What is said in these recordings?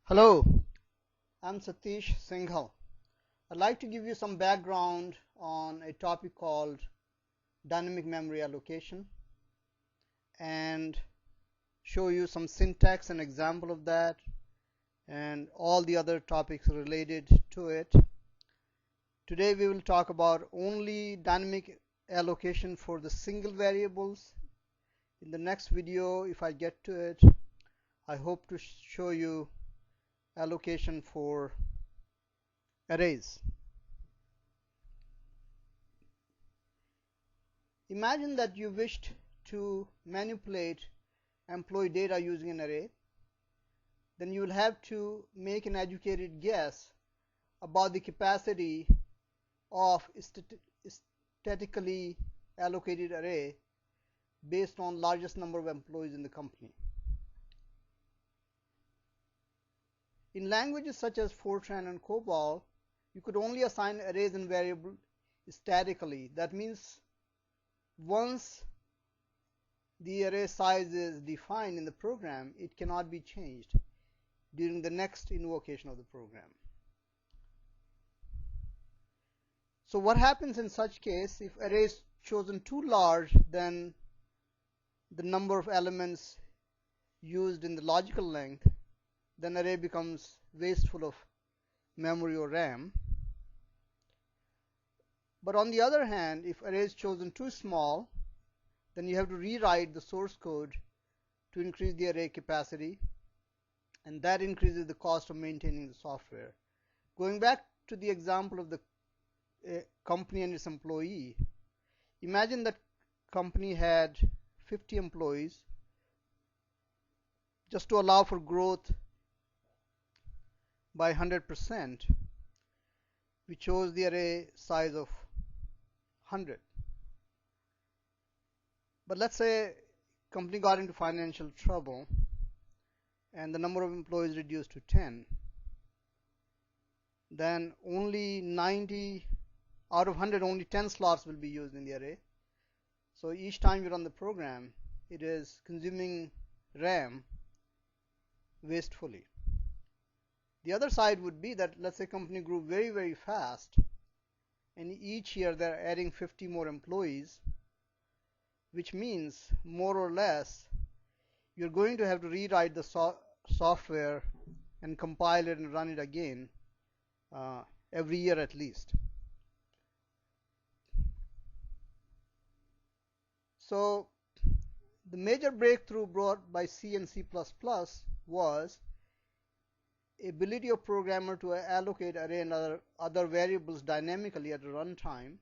Hello, I'm Satish Singhal. I'd like to give you some background on a topic called dynamic memory allocation and show you some syntax and example of that and all the other topics related to it. Today we will talk about only dynamic allocation for the single variables. In the next video, if I get to it, I hope to show you allocation for arrays. Imagine that you wished to manipulate employee data using an array. Then you will have to make an educated guess about the capacity of statically allocated array based on largest number of employees in the company. In languages such as Fortran and COBOL, you could only assign arrays and variables statically. That means once the array size is defined in the program, it cannot be changed during the next invocation of the program. So what happens in such case if array is chosen too large than the number of elements used in the logical length? Then array becomes wasteful of memory or RAM. But on the other hand, if array is chosen too small, then you have to rewrite the source code to increase the array capacity, and that increases the cost of maintaining the software. Going back to the example of the company and its employee, imagine that company had 50 employees. Just to allow for growth by 100%, we chose the array size of 100. But let's say company got into financial trouble and the number of employees reduced to 10. Then only 90 out of 100, only 10 slots will be used in the array. So each time you run the program, it is consuming RAM wastefully. The other side would be that, let's say company grew very fast, and each year they're adding 50 more employees, which means more or less you're going to have to rewrite the software and compile it and run it again every year at least. So the major breakthrough brought by C and C++ was ability of programmer to allocate array and other variables dynamically at runtime.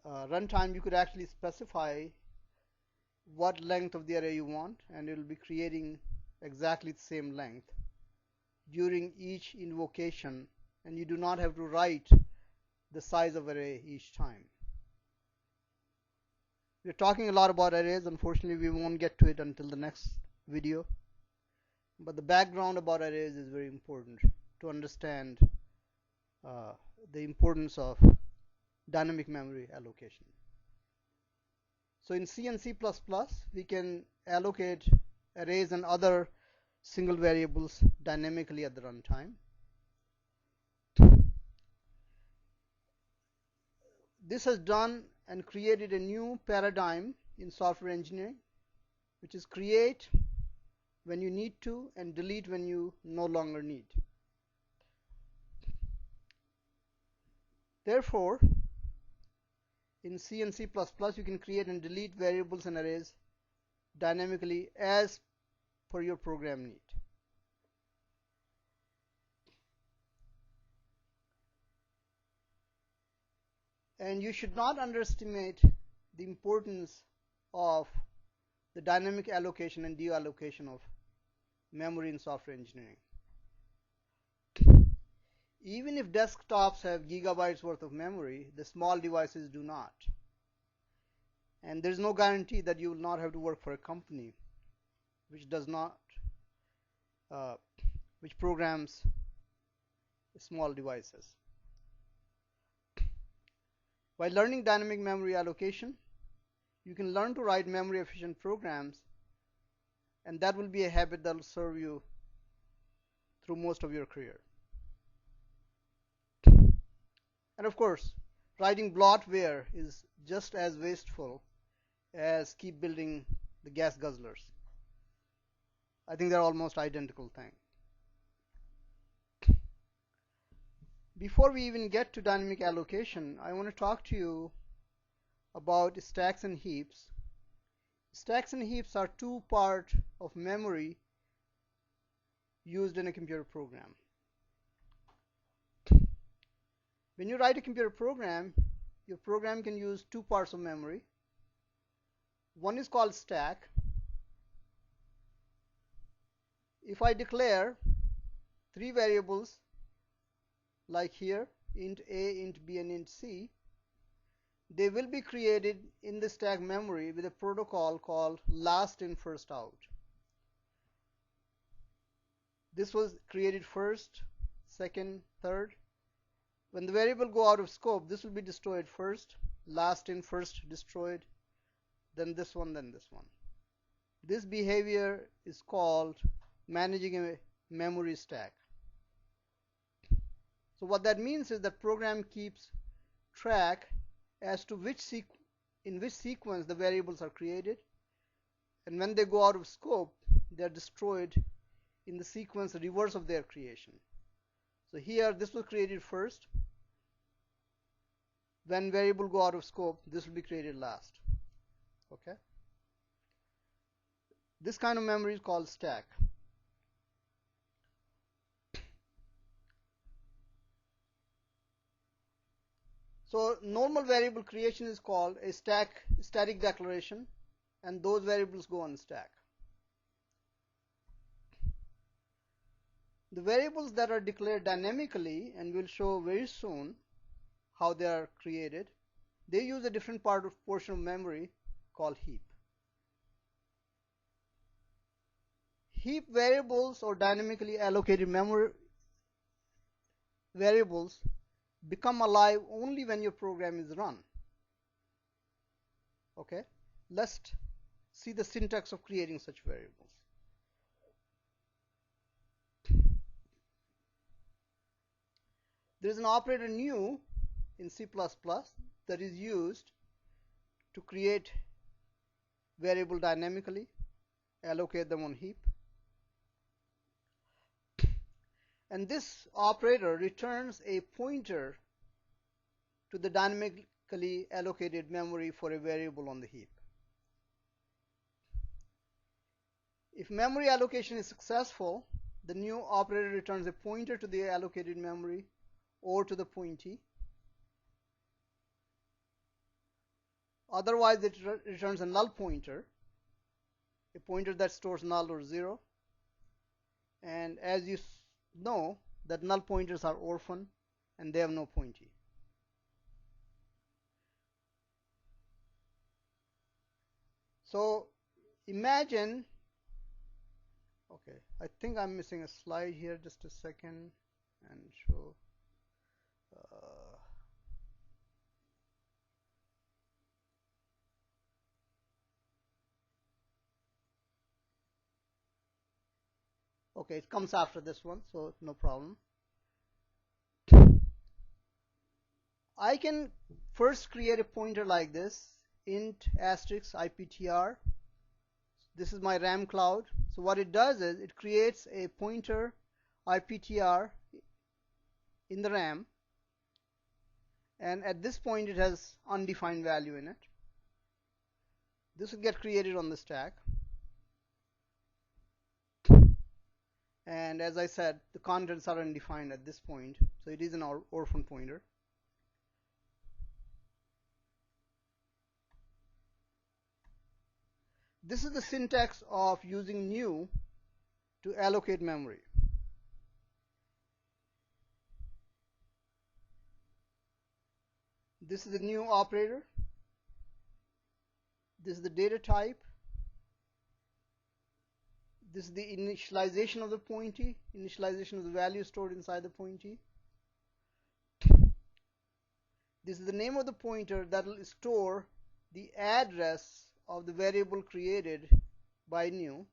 Runtime, you could actually specify what length of the array you want, and it will be creating exactly the same length during each invocation, and you do not have to write the size of array each time. We're talking a lot about arrays. Unfortunately, we won't get to it until the next video. But the background about arrays is very important to understand the importance of dynamic memory allocation. So in C and C++, we can allocate arrays and other single variables dynamically at the runtime. This has done and created a new paradigm in software engineering, which is create when you need to and delete when you no longer need. Therefore, in C and C++, you can create and delete variables and arrays dynamically as per your program need. And you should not underestimate the importance of the dynamic allocation and deallocation of memory in software engineering. Even if desktops have gigabytes worth of memory, the small devices do not. And there is no guarantee that you will not have to work for a company which does not, which programs small devices. By learning dynamic memory allocation, you can learn to write memory efficient programs, and that will be a habit that will serve you through most of your career. And of course, writing bloatware is just as wasteful as keep building the gas guzzlers. I think they're almost identical thing. Before we even get to dynamic allocation, I want to talk to you about stacks and heaps. Stacks and heaps are two parts of memory used in a computer program. When you write a computer program, your program can use two parts of memory. One is called stack. If I declare three variables like here, int a, int b, and int c, they will be created in the stack memory with a protocol called last in first out. This was created first, second, third. When the variable go out of scope, this will be destroyed first, last in first destroyed, then this one, then this one. This behavior is called managing a memory stack. So what that means is that program keeps track as to in which sequence the variables are created, and when they go out of scope, they are destroyed in the sequence reverse of their creation. So here this was created first. When variable go out of scope, this will be created last. Okay? This kind of memory is called stack. So normal variable creation is called a static declaration, and those variables go on stack. The variables that are declared dynamically, and we'll show very soon how they are created, they use a different portion of memory called heap. Heap variables or dynamically allocated memory variables become alive only when your program is run. Okay, let's see the syntax of creating such variables. There is an operator new in C++ that is used to create variable dynamically, allocate them on heap. And this operator returns a pointer to the dynamically allocated memory for a variable on the heap. If memory allocation is successful, the new operator returns a pointer to the allocated memory or to the pointee. Otherwise, it returns a null pointer, a pointer that stores null or zero. And as you know, that null pointers are orphan and they have no pointee. So imagine, okay, I think I'm missing a slide here, just a second, and show. Okay, it comes after this one, so no problem. I can first create a pointer like this, int asterisk IPTR. This is my RAM cloud. So what it does is it creates a pointer IPTR in the RAM, and at this point it has undefined value in it. This will get created on the stack. And as I said, the contents are undefined at this point, so it is an orphan pointer. This is the syntax of using new to allocate memory. This is the new operator. This is the data type. This is the initialization of the pointee, initialization of the value stored inside the pointee. This is the name of the pointer that will store the address of the variable created by new.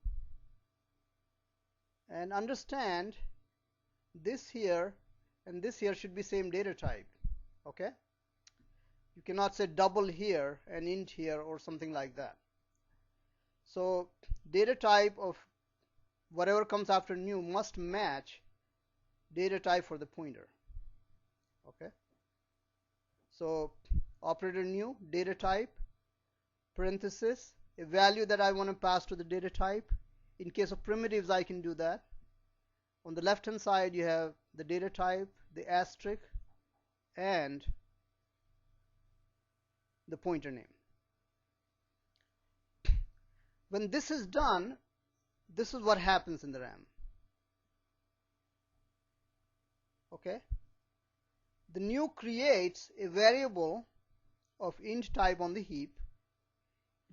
And understand this here and this here should be same data type. Okay, you cannot say double here and int here or something like that. So data type of whatever comes after new must match data type for the pointer. Okay, so operator new, data type, parenthesis, a value that I want to pass to the data type. In case of primitives, I can do that. On the left hand side you have the data type, the asterisk, and the pointer name. When this is done, this is what happens in the RAM. Okay, the new creates a variable of int type on the heap,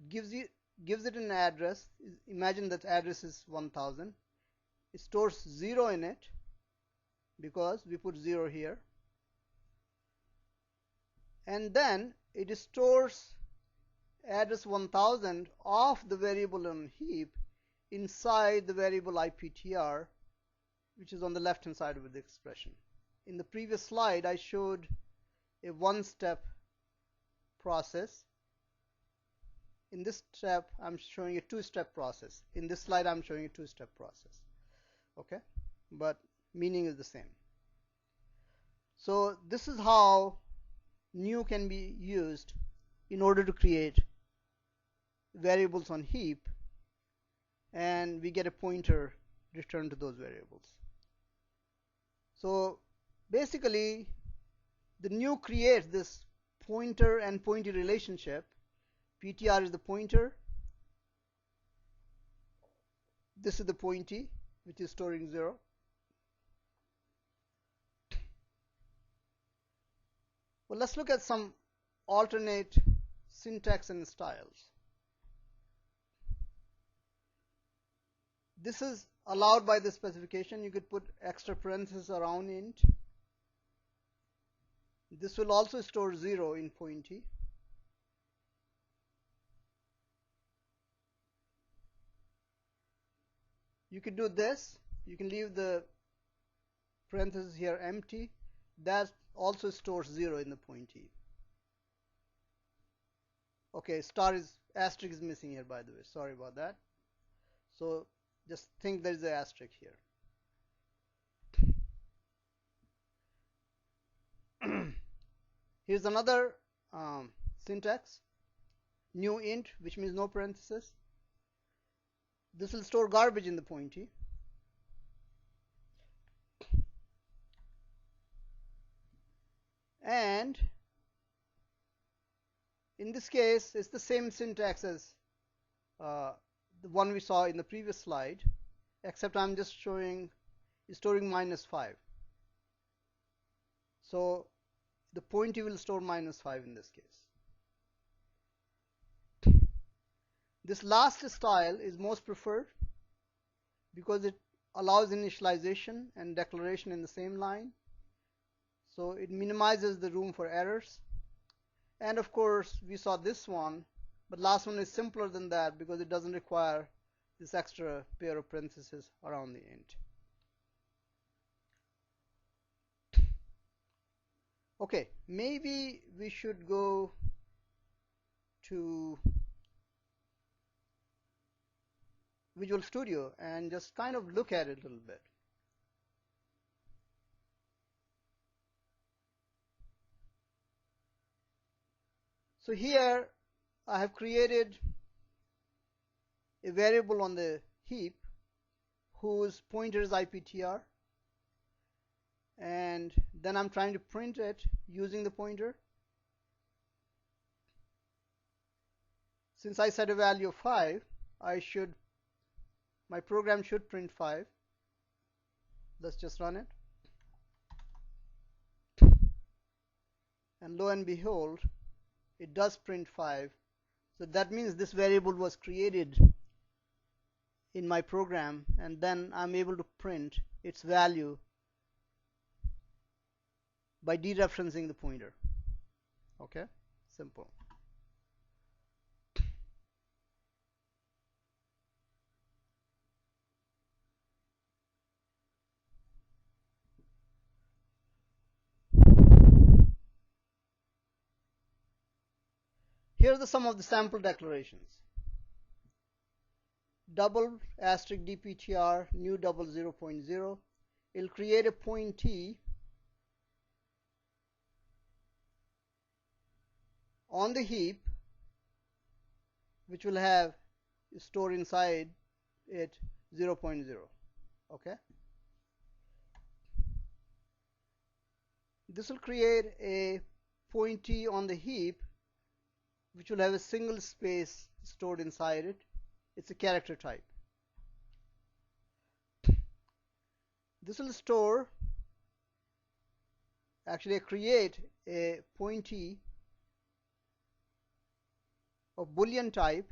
gives it an address. Imagine that address is 1000. It stores 0 in it because we put 0 here, and then it stores address 1000 of the variable on heap inside the variable IPTR, which is on the left hand side of the expression. In the previous slide I showed a one-step process. In this step I'm showing a two-step process. In this slide I'm showing a two-step process. Okay, but meaning is the same. So this is how new can be used in order to create variables on heap, and we get a pointer returned to those variables. So basically the new creates this pointer and pointy relationship. PTR is the pointer, this is the pointy, which is storing 0. Well, let's look at some alternate syntax and styles. This is allowed by the specification. You could put extra parentheses around int. This will also store 0 in pointy. You could do this. You can leave the parentheses here empty. That also stores 0 in the pointy. Okay, asterisk is missing here, by the way. Sorry about that. So just think there is an asterisk here. Here's another syntax. New int, which means no parentheses. This will store garbage in the pointy. And in this case it's the same syntax as the one we saw in the previous slide, except I'm just showing storing -5. So the pointy will store -5 in this case. This last style is most preferred because it allows initialization and declaration in the same line. So it minimizes the room for errors. And of course we saw this one, but last one is simpler than that because it doesn't require this extra pair of parentheses around the int. Okay, maybe we should go to Visual Studio and just kind of look at it a little bit. So here I have created a variable on the heap whose pointer is IPTR, and then I'm trying to print it using the pointer. Since I set a value of 5, my program should print 5. Let's just run it, and lo and behold, it does print 5. So that means this variable was created in my program, and then I'm able to print its value by dereferencing the pointer. Okay, simple. Here are some of the sample declarations. Double asterisk dptr new double 0.0. It'll create a pointee on the heap which will have stored inside it 0.0. Okay. This will create a pointee on the heap which will have a single space stored inside it. It's a character type. This will store, actually create a pointee of Boolean type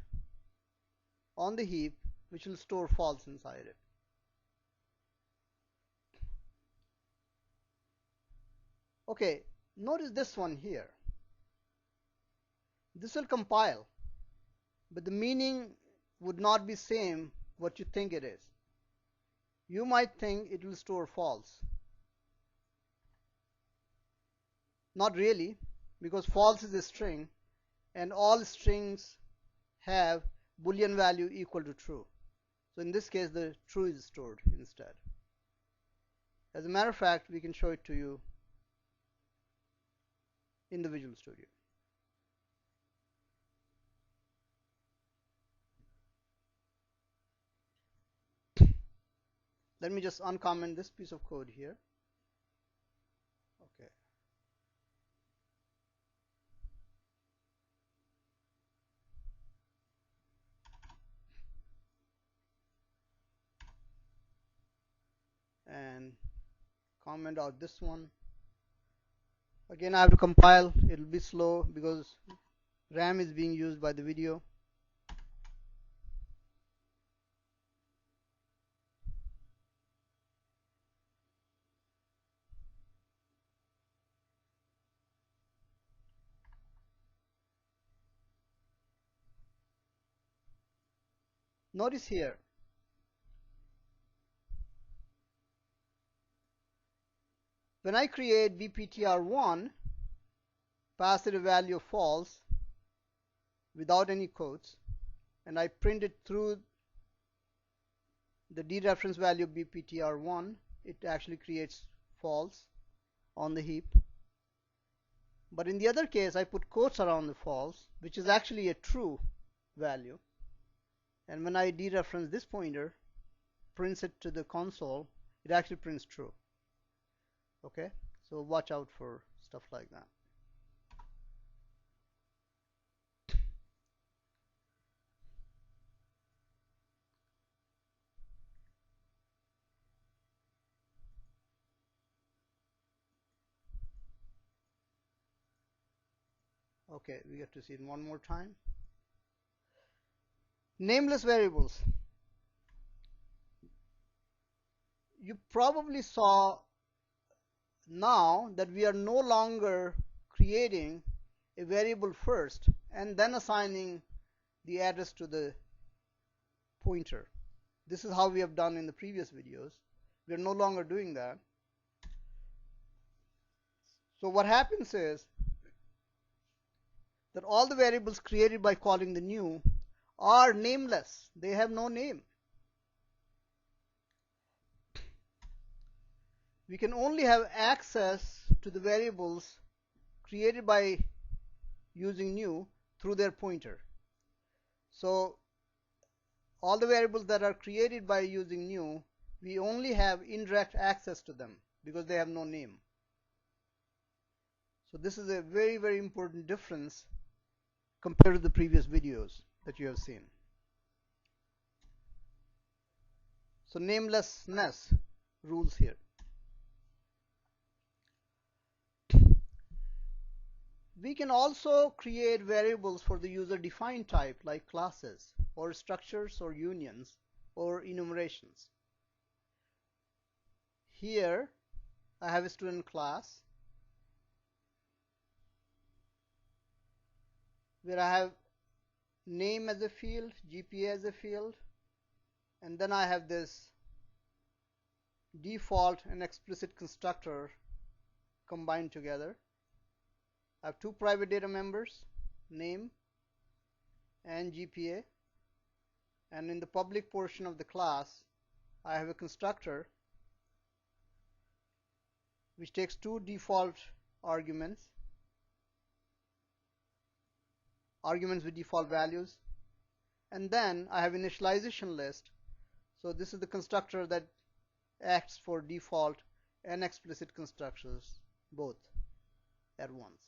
on the heap which will store false inside it. Okay, notice this one here. This will compile, but the meaning would not be same what you think it is. You might think it will store false. Not really, because false is a string and all strings have Boolean value equal to true. So in this case the true is stored instead. As a matter of fact, we can show it to you in the Visual Studio. Let me just uncomment this piece of code here. Okay. And comment out this one. Again, I have to compile. It will be slow because RAM is being used by the video. Notice here, when I create bptr1, pass it a value of false without any quotes, and I print it through the dereference value of bptr1, it actually creates false on the heap. But in the other case, I put quotes around the false, which is actually a true value. And when I dereference this pointer, prints it to the console, it actually prints true. Okay, so watch out for stuff like that. Okay, we get to see it one more time. Nameless variables. You probably saw now that we are no longer creating a variable first and then assigning the address to the pointer. This is how we have done in the previous videos. We are no longer doing that. So what happens is that all the variables created by calling the new are nameless. They have no name. We can only have access to the variables created by using new through their pointer. So all the variables that are created by using new, we only have indirect access to them because they have no name. So this is a very, very important difference compared to the previous videos that you have seen. So namelessness rules here. We can also create variables for the user defined type like classes or structures or unions or enumerations. Here I have a student class where I have name as a field, GPA as a field, and then I have this default and explicit constructor combined together. I have two private data members, name and GPA, and in the public portion of the class I have a constructor which takes two default arguments with default values, and then I have initialization list. So this is the constructor that acts for default and explicit constructors both at once.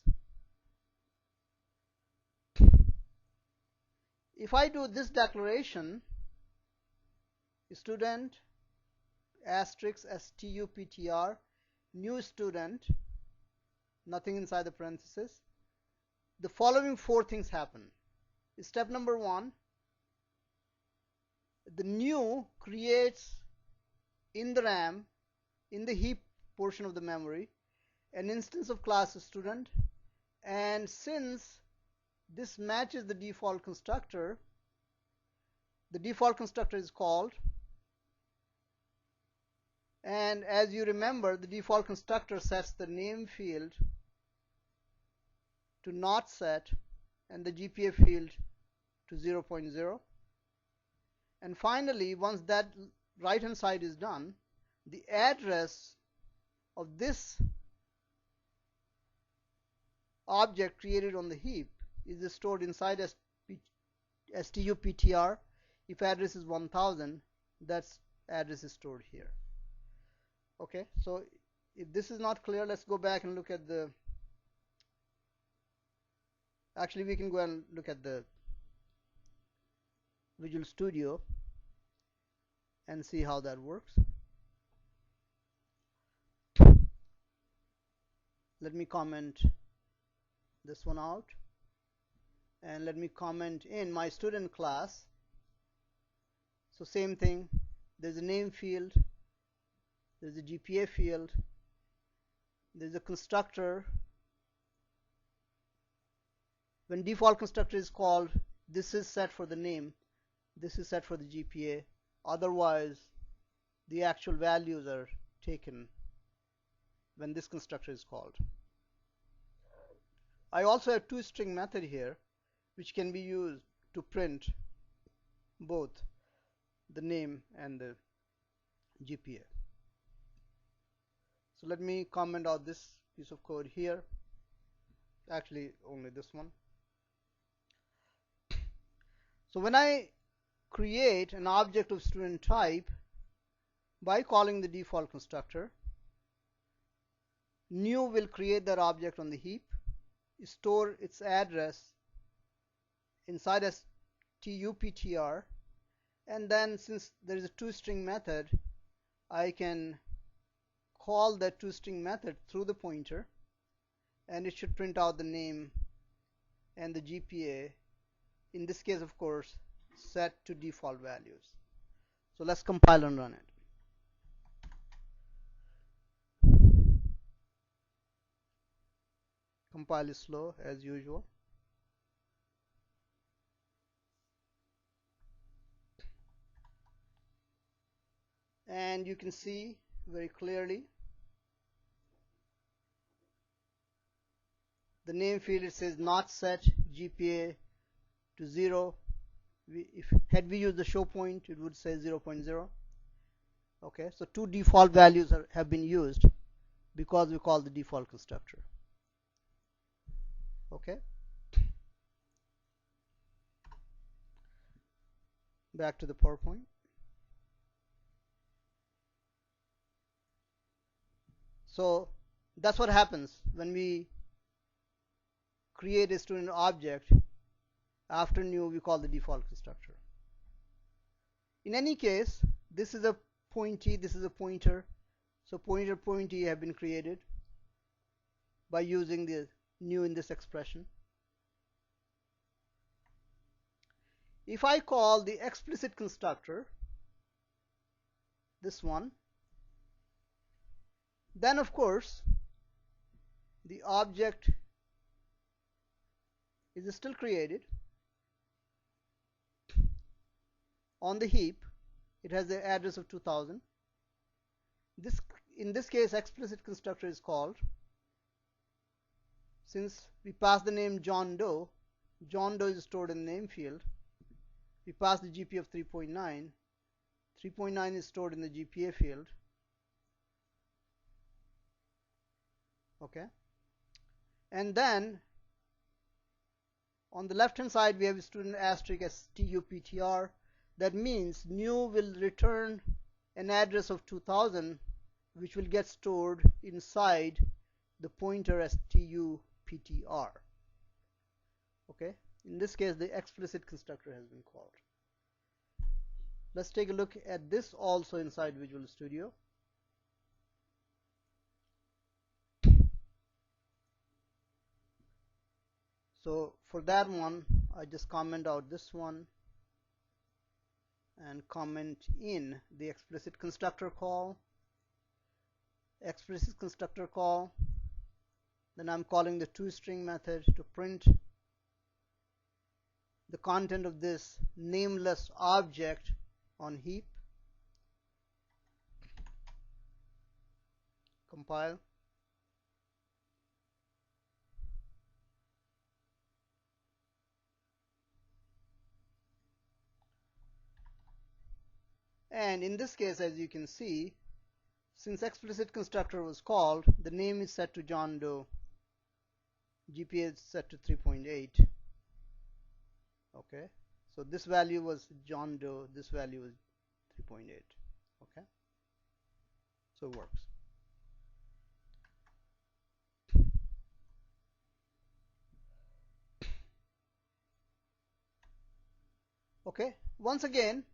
If I do this declaration, student asterisk stuptr new student, nothing inside the parenthesis, the following four things happen. Step number one, the new creates in the RAM, in the heap portion of the memory, an instance of class student, and since this matches the default constructor is called, and as you remember, the default constructor sets the name field to not set and the GPA field to 0.0. And finally, once that right hand side is done, the address of this object created on the heap is stored inside stuptr. If address is 1000, that address is stored here. Okay, so if this is not clear, let's go back and look at the, actually we can go and look at the Visual Studio and see how that works. Let me comment this one out, and let me comment in my student class. So same thing, there's a name field, there's a GPA field, there's a constructor. When default constructor is called, this is set for the name, this is set for the GPA, otherwise the actual values are taken when this constructor is called. I also have toString method here which can be used to print both the name and the GPA. So let me comment out this piece of code here, actually only this one. So when I create an object of student type by calling the default constructor, new will create that object on the heap, store its address inside stuptr, and then since there is a toString method, I can call that toString method through the pointer, and it should print out the name and the GPA, in this case of course set to default values. So let's compile and run it. Compile is slow as usual. And you can see very clearly the name field, it says not set GPA to 0. Had we used the show point, it would say 0.0. Okay, so two default values have been used because we call the default constructor. Okay, back to the PowerPoint. So that's what happens when we create a student object. After new, we call the default constructor. In any case, this is a pointee, this is a pointer. So pointer, pointee have been created by using the new in this expression. If I call the explicit constructor, this one, then of course the object is still created on the heap. It has the address of 2000. In this case, explicit constructor is called. Since we pass the name John Doe, John Doe is stored in the name field. We pass the GPA of 3.9. 3.9 is stored in the GPA field. Okay. And then on the left hand side we have student asterisk stuptr. That means new will return an address of 2000 which will get stored inside the pointer as stuptr. Okay, in this case the explicit constructor has been called. Let's take a look at this also inside Visual Studio. So for that one I just comment out this one and comment in the explicit constructor call. Explicit constructor call, then I'm calling the toString method to print the content of this nameless object on heap. Compile. And in this case, as you can see, since explicit constructor was called, the name is set to John Doe, GPA is set to 3.8. Okay, so this value was John Doe, this value is 3.8. Okay, so it works. Okay, once again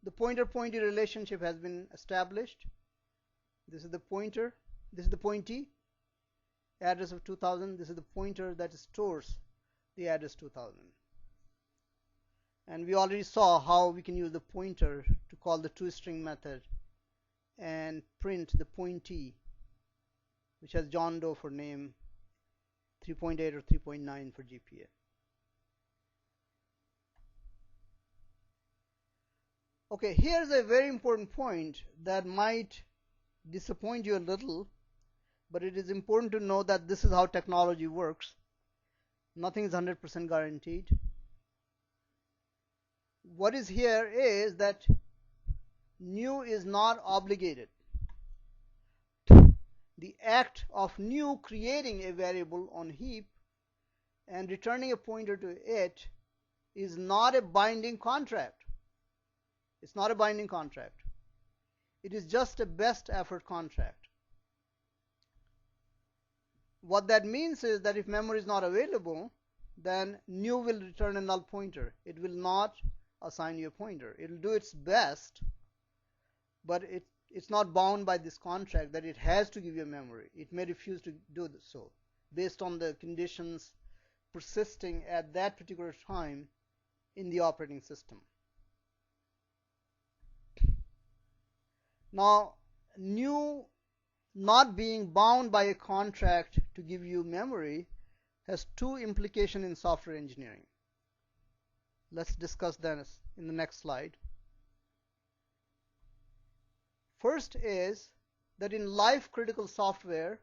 the pointer-pointee relationship has been established. This is the pointer, this is the pointee, address of 2000. This is the pointer that stores the address 2000. And we already saw how we can use the pointer to call the toString method and print the pointee, which has John Doe for name, 3.8 or 3.9 for GPA. Okay, here's a very important point that might disappoint you a little, but it is important to know that this is how technology works. Nothing is 100% guaranteed. What is here is that new is not obligated. The act of new creating a variable on heap and returning a pointer to it is not a binding contract. It's not a binding contract. It is just a best effort contract. What that means is that if memory is not available, then new will return a null pointer. It will not assign you a pointer. It will do its best, but it's not bound by this contract that it has to give you a memory. It may refuse to do so based on the conditions persisting at that particular time in the operating system. Now, new not being bound by a contract to give you memory has two implications in software engineering. Let's discuss that in the next slide. First is that in life critical software,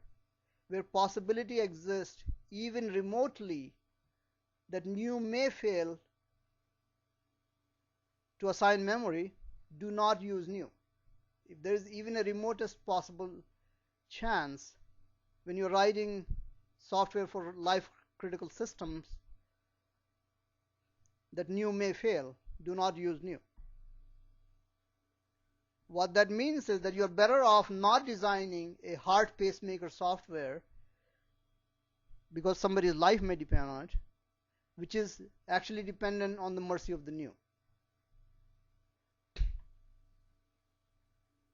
where possibility exists even remotely that new may fail to assign memory, do not use new. If there is even a remotest possible chance when you're writing software for life critical systems that new may fail, do not use new. What that means is that you're better off not designing a heart pacemaker software because somebody's life may depend on it, which is actually dependent on the mercy of the new.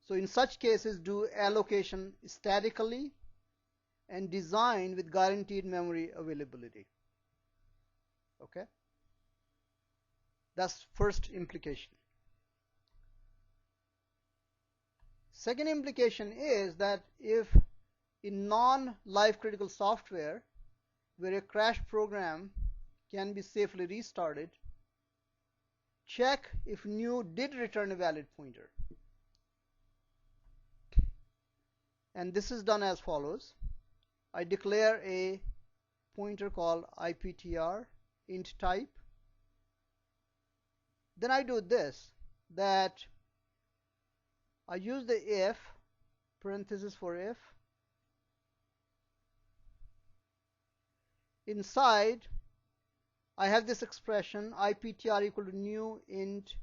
So in such cases, do allocation statically and design with guaranteed memory availability. Okay? That's first implication. Second implication is that if in non-life critical software where a crashed program can be safely restarted, check if new did return a valid pointer. And this is done as follows. I declare a pointer called IPTR int type, then I do this, that I use the if, parenthesis for if, inside I have this expression iptr equal to new int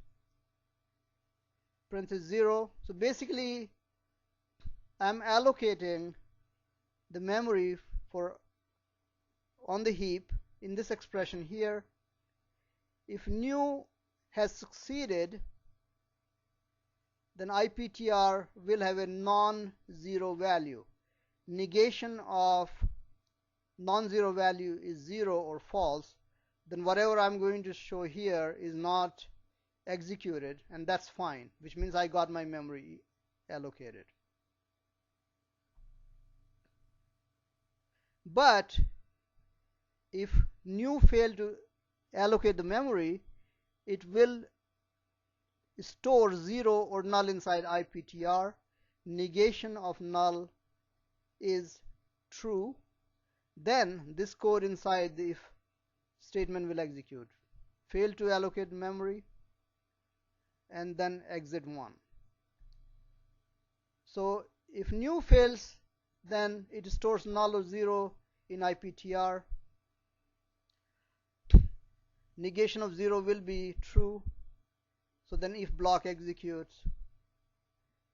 parenthesis 0. So basically I'm allocating the memory for on the heap in this expression here. If new has succeeded, then iptr will have a non-zero value. Negation of non-zero value is 0 or false, then whatever I'm going to show here is not executed, and that's fine, which means I got my memory allocated. But if new failed to allocate the memory, it will store 0 or null inside iptr. Negation of null is true. Then this code inside the if statement will execute. Fail to allocate memory, and then exit 1. So if new fails, then it stores null or 0 in iptr. Negation of 0 will be true. So then if block executes,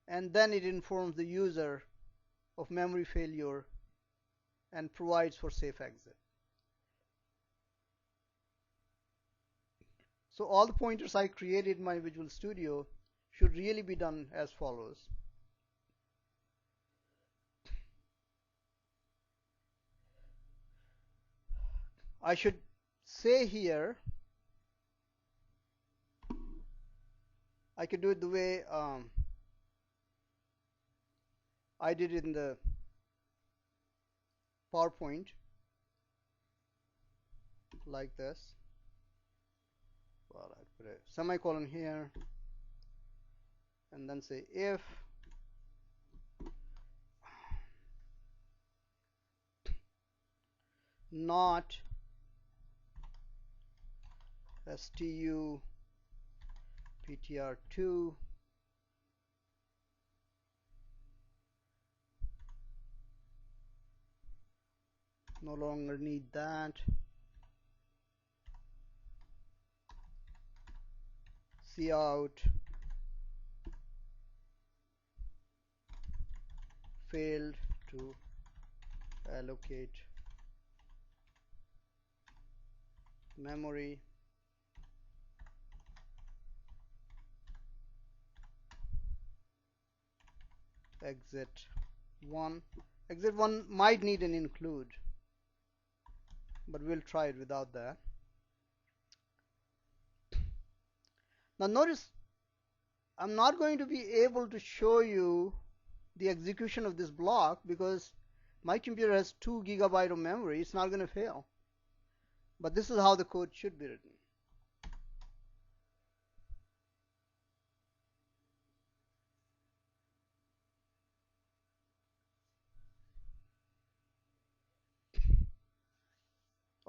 and then it informs the user of memory failure and provides for safe exit. So all the pointers I created in my Visual Studio should really be done as follows. I should say here, I could do it the way I did it in the PowerPoint, like this. Well, I'd put a semicolon here and then say if not stu ptr2 no longer need that, cout failed to allocate memory, exit 1. Exit 1 might need an include, but we'll try it without that. Now notice I'm not going to be able to show you the execution of this block because my computer has 2 GB of memory. It's not going to fail. But this is how the code should be written.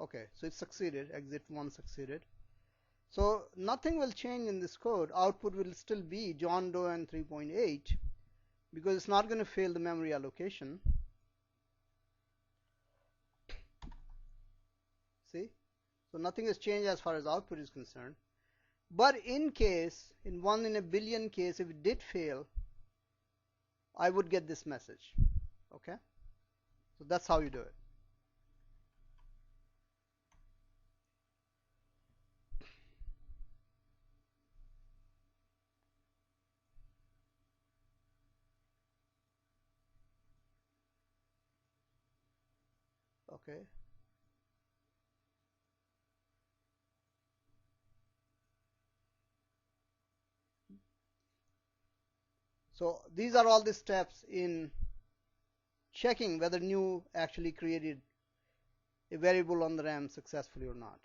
Okay, so it succeeded. Exit 1 succeeded. So nothing will change in this code. Output will still be John Doe and 3.8 because it's not going to fail the memory allocation. See? So nothing has changed as far as output is concerned. But in case, in 1 in a billion case, if it did fail, I would get this message. Okay? So that's how you do it. Okay. So these are all the steps in checking whether new actually created a variable on the RAM successfully or not.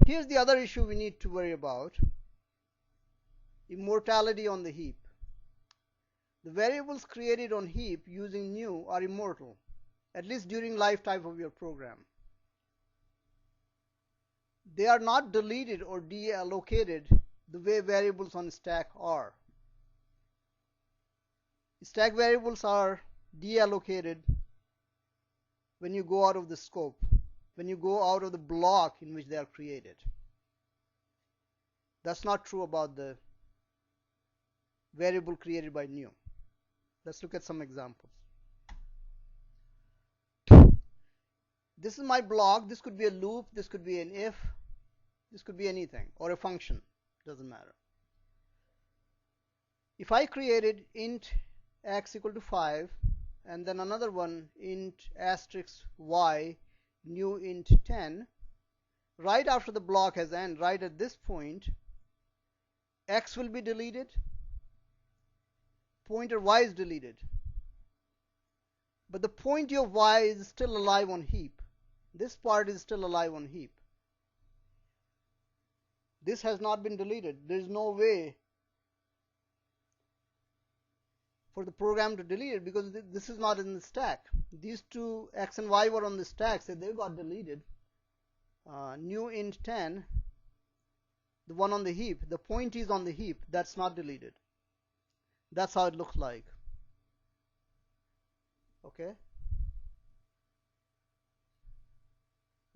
Here's the other issue we need to worry about: immortality on the heap. The variables created on heap using new are immortal. at least during lifetime of your program. They are not deleted or deallocated the way variables on stack are. Stack variables are deallocated when you go out of the scope, when you go out of the block in which they are created. That's not true about the variable created by new. Let's look at some examples. This is my block. This could be a loop, this could be an if, this could be anything, or a function, doesn't matter. If I created int x equal to 5 and then another one int asterisk y new int 10, right after the block has ended, right at this point, x will be deleted, pointer y is deleted, but the pointer of y is still alive on heap. This part is still alive on heap. This has not been deleted. There is no way for the program to delete it because this is not in the stack. These two x and y were on the stack, so they got deleted. New int 10, the one on the heap, the point is on the heap, that's not deleted. That's how it looks like. Okay.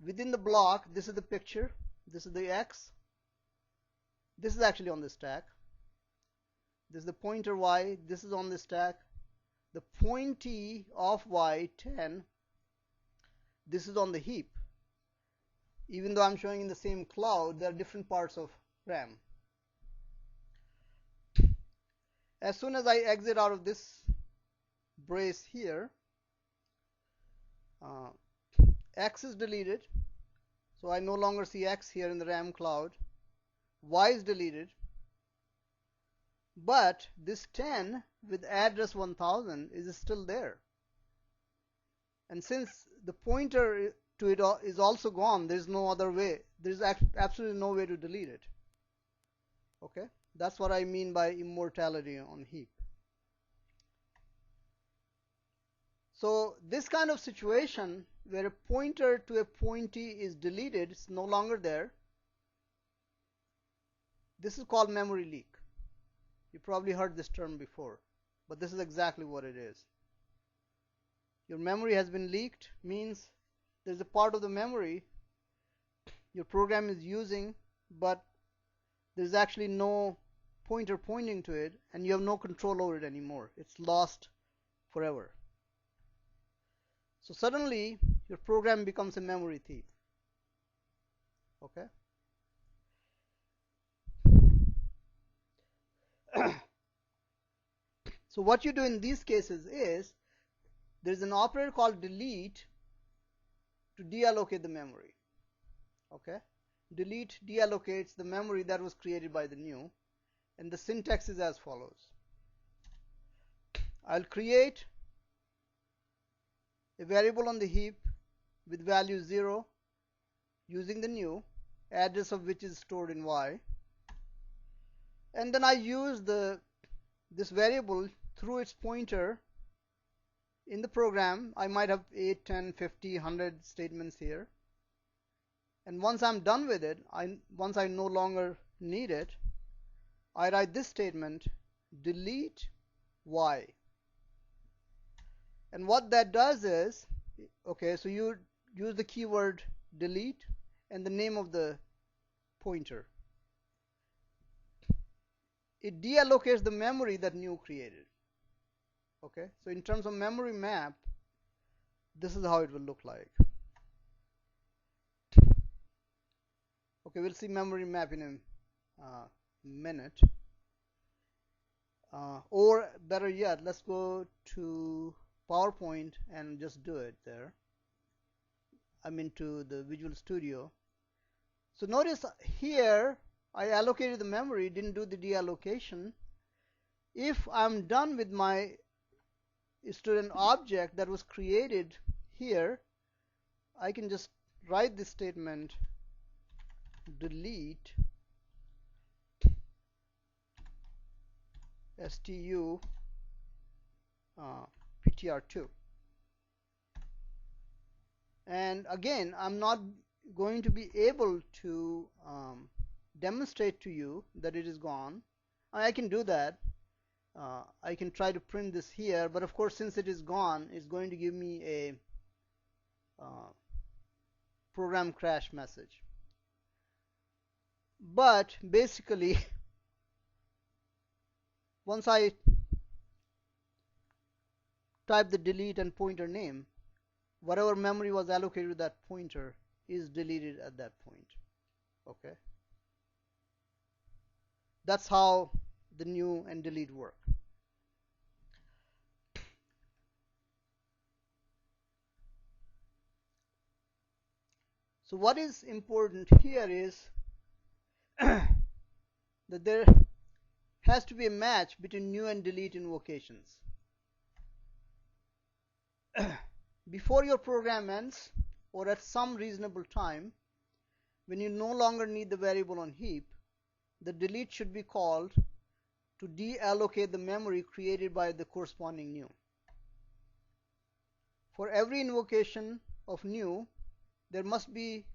Within the block, this is the picture, this is the x, this is actually on the stack, this is the pointer y, this is on the stack, the pointee of y 10, this is on the heap. Even though I'm showing in the same cloud, there are different parts of RAM. As soon as I exit out of this brace here, x is deleted, so I no longer see x here in the RAM cloud. Y is deleted, but this 10 with address 1000 is still there. And since the pointer to it is also gone, there is no other way. There is absolutely no way to delete it. Okay, that's what I mean by immortality on heap. So this kind of situation where a pointer to a pointee is deleted, it's no longer there, this is called memory leak. You probably heard this term before, but this is exactly what it is. Your memory has been leaked, means there's a part of the memory your program is using, but there's actually no pointer pointing to it, and you have no control over it anymore. It's lost forever. So suddenly your program becomes a memory thief. Okay. So what you do in these cases is there's an operator called delete to deallocate the memory. Okay. Delete deallocates the memory that was created by the new, and the syntax is as follows. I'll create a variable on the heap with value 0 using the new, address of which is stored in y, and then I use this variable through its pointer in the program. I might have 8, 10, 50, 100 statements here, and once I'm done with it, once I no longer need it, I write this statement, delete y. And what that does is, okay, so you use the keyword delete and the name of the pointer. It deallocates the memory that new created. Okay, so in terms of memory map, this is how it will look like. Okay, we'll see memory map in a minute. Or better yet, let's go to PowerPoint and just do it there. I'm into the Visual Studio. So notice here I allocated the memory, didn't do the deallocation. If I'm done with my student object that was created here, I can just write this statement, delete stu ptr2. And again, I'm not going to be able to demonstrate to you that it is gone. I can do that. I can try to print this here, but of course, since it is gone, it's going to give me a program crash message. But basically, once I type the delete and pointer name, whatever memory was allocated to that pointer is deleted at that point. Okay, that's how the new and delete work. So what is important here is that there has to be a match between new and delete invocations. Before your program ends, or at some reasonable time, when you no longer need the variable on heap, the delete should be called to deallocate the memory created by the corresponding new. For every invocation of new, there must be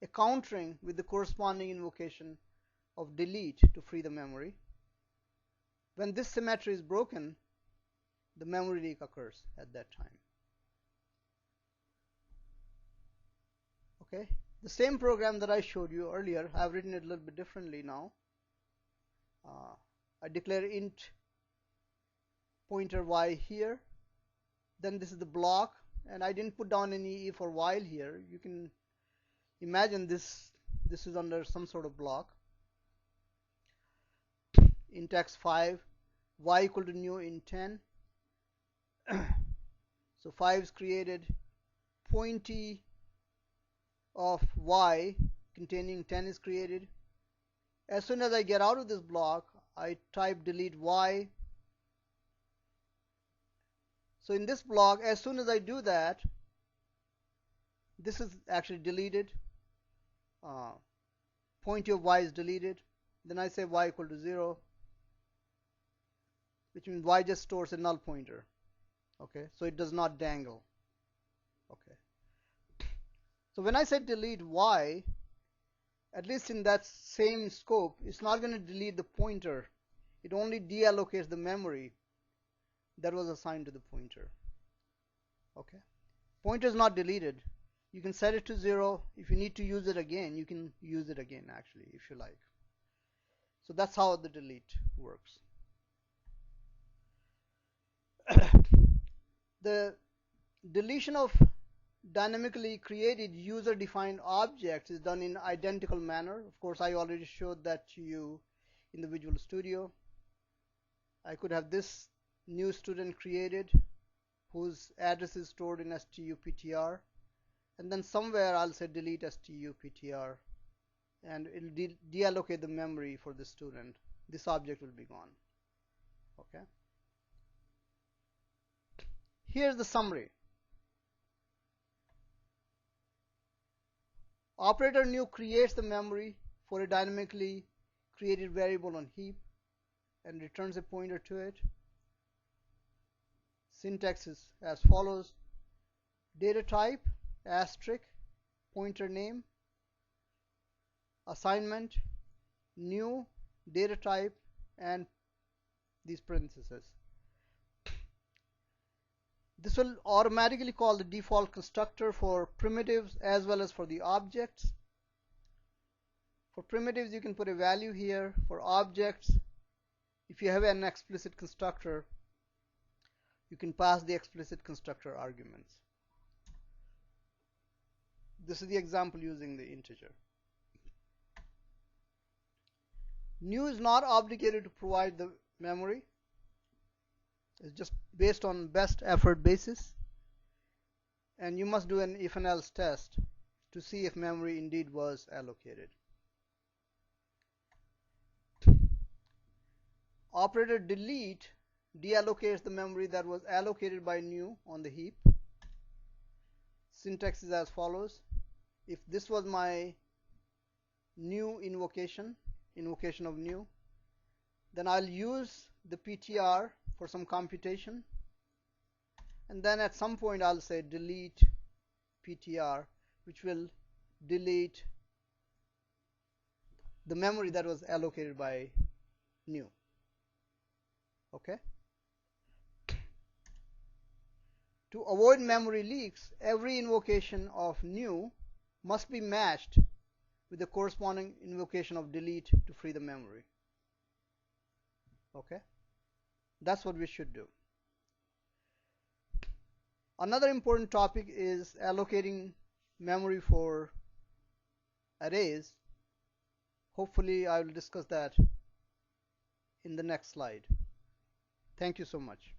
a countering with the corresponding invocation of delete to free the memory. When this symmetry is broken, the memory leak occurs at that time. Okay, the same program that I showed you earlier, I've written it a little bit differently now. I declare int pointer y here, then this is the block, and I didn't put down any if or while here. You can imagine this is under some sort of block. Int x5, y equal to new int 10. So 5 is created, pointy of y containing 10 is created. As soon as I get out of this block, I type delete y. So in this block, as soon as I do that, this is actually deleted. Pointy of y is deleted. Then I say y equal to 0, which means y just stores a null pointer. Okay, so it does not dangle. Okay. So when I say delete y, at least in that same scope, it's not going to delete the pointer. It only deallocates the memory that was assigned to the pointer. Okay. Pointer is not deleted. You can set it to 0. If you need to use it again, you can use it again actually if you like. So that's how the delete works. The deletion of dynamically created user-defined objects is done in identical manner. Of course, I already showed that to you in the Visual Studio. I could have this new student created whose address is stored in stuptr, and then somewhere I'll say delete stuptr, and it'll deallocate the memory for the student. This object will be gone. Okay. Here's the summary. Operator new creates the memory for a dynamically created variable on heap and returns a pointer to it. Syntax is as follows: data type asterisk pointer name, assignment new data type, and these parentheses. This will automatically call the default constructor for primitives as well as for the objects. For primitives, you can put a value here. For objects, if you have an explicit constructor, you can pass the explicit constructor arguments. This is the example using the integer. New is not obligated to provide the memory. It's just based on best effort basis, and you must do an if and else test to see if memory indeed was allocated. Operator delete deallocates the memory that was allocated by new on the heap. Syntax is as follows: if this was my new invocation of new, then I'll use the PTR for some computation, and then at some point I'll say delete ptr, which will delete the memory that was allocated by new. Okay. To avoid memory leaks, every invocation of new must be matched with the corresponding invocation of delete to free the memory. Okay, that's what we should do. Another important topic is allocating memory for arrays. Hopefully I will discuss that in the next slide. Thank you so much.